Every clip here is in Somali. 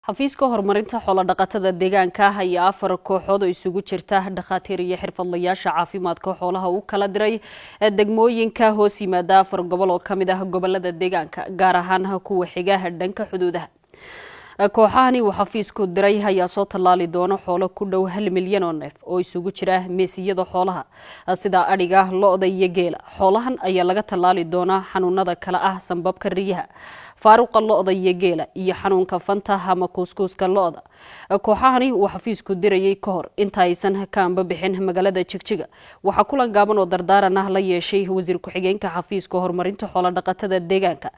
xafiiska horumarinta xoolo-dhaqatada deegaanka ayaa 4 kooxood oo isugu jirta dhakhaatiir iyo xirfadlayaasha caafimaadka xoolaha u kala diray degmooyinka hoos yimaada 4 gobol oo kamid ah gobolada deegaanka gaar ahaan kuwa xiga dhanka xuduudaha. kooxahani uu xafiisku diray ayaa soo tallaali doona xoolo ku dhow 1 milyan oo neef oo isugu jira meesiyada xoolaha sida adhiga, lo'da iyo geela. xoolahan ayaa laga tallaali doona xanuunada kala ah sanbabka riyaha, faaruqa lo'da iyo geela iyo xanuunka fanta ama kuuskuuska lo'da. kooxahani uu xafiisku dirayay ka hor inta aysan ka bixin magaalada Jigjiga. waxa kulan gaaban oo dardaaran ah la yeeshay wasiir ku-xigeenka xafiiska horumarinta xoolo-dhaqatada deegaanka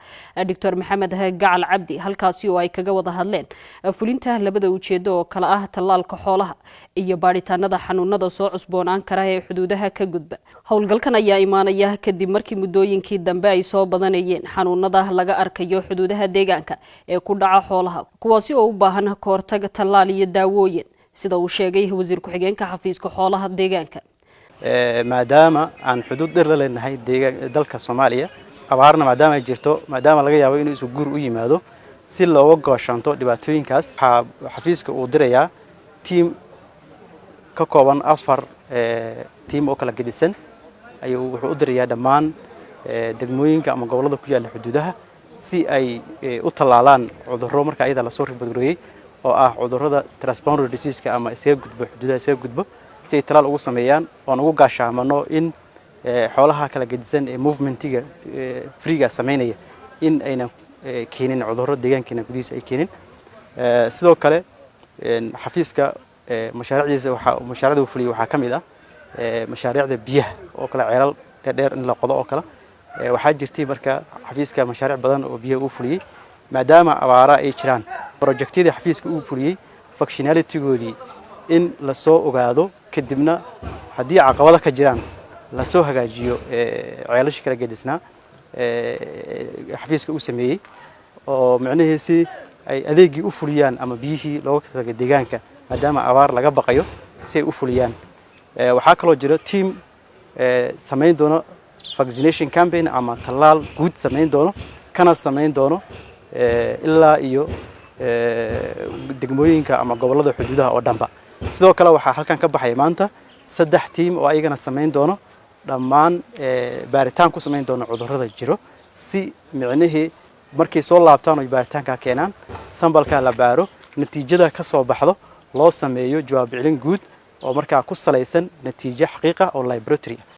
Dr. Maxamed Gacal Cabdi, halkaasi oo ay kaga wada hadleen fulinta labada ujeedo oo kala ah tallaalka xoolaha iyo baaritaanada xanuunada soo cusboonaan kara ee xuduudaha ka gudba. howlgalkan ayaa imaanaya kadib markii muddooyinkii dambe ay soo badanayeen xanuunada laga arkayo xuduudaha deegaanka ee ku dhaca xoolaha, kuwaasi oo u baahan ka hortag tallaal iyo daawooyin, sida uu sheegay wasiir ku-xigeenka xafiiska xoolaha deegaanka. maadaama aan xuduud dheer la leenahay dalka Soomaaliya, abaarna maadaama ay jirto, maadaama laga yaabo inuu isu guur u yimaado si looga gooshanto dhibaatooyinkaas, xafiiska uu dirayaa team ka kooban 4 team oo kala gedisan ayuu wuxuu u dirayaa dhammaan degmooyinka ama gobolada ku yaala xuduudaha si ay u tallaalaan cudurro marka ayada la soo ribadreeyay oo ah cudurrada transboundary disease-ka ama isaga gudbo xuduudaha isaga gudbo si ay tallaal ugu sameeyaan oo ugu gaashaamano in xoolaha kala gedisan ee movementiga freega sameynaya in ayna keenin cudurro deegaankeena gudihiisa ay keenin. sidoo kale xafiiska mashaariicda uu fuliyo waxaa kamid ah mashaariicda biyaha oo kala ceelal dheer in la qodo oo kala waxaa jirtay marka xafiiska mashaariic badan oo biyaha uu fuliyay maadaama abaara ay jiraan. projectyada xafiiska uu fuliyay functionality-goodii in la soo ogaado kadibna haddii caqabado ka jiraan la soo hagaajiyo ceelasha kala gedisnaa xafiiska uu sameeyay oo macnaheedu ay adeegii u fuliyaan ama biyihii looga tagay deegaanka maadaama abaar laga baqayo si ay u fuliyaan. waxaa kaloo jira team sameyn doono vaccination campaign ama tallaal guud sameyn doono kana sameyn doono ilaa iyo degmooyinka ama gobolada xuduudaha oo dhanba. sidoo kale waxaa halkan ka baxay maanta 3 team oo ayagana sameyn doono dhammaan baaritaan ku sameyn doono cudurrada jiro si micnihii markay soo laabtaan oo baaritaanka keenaan sambalka la baaro natiijada ka soo baxdo loo sameeyo jawaab celin guud oo markaa ku salaysan natiijo xaqiiqa oo laboratory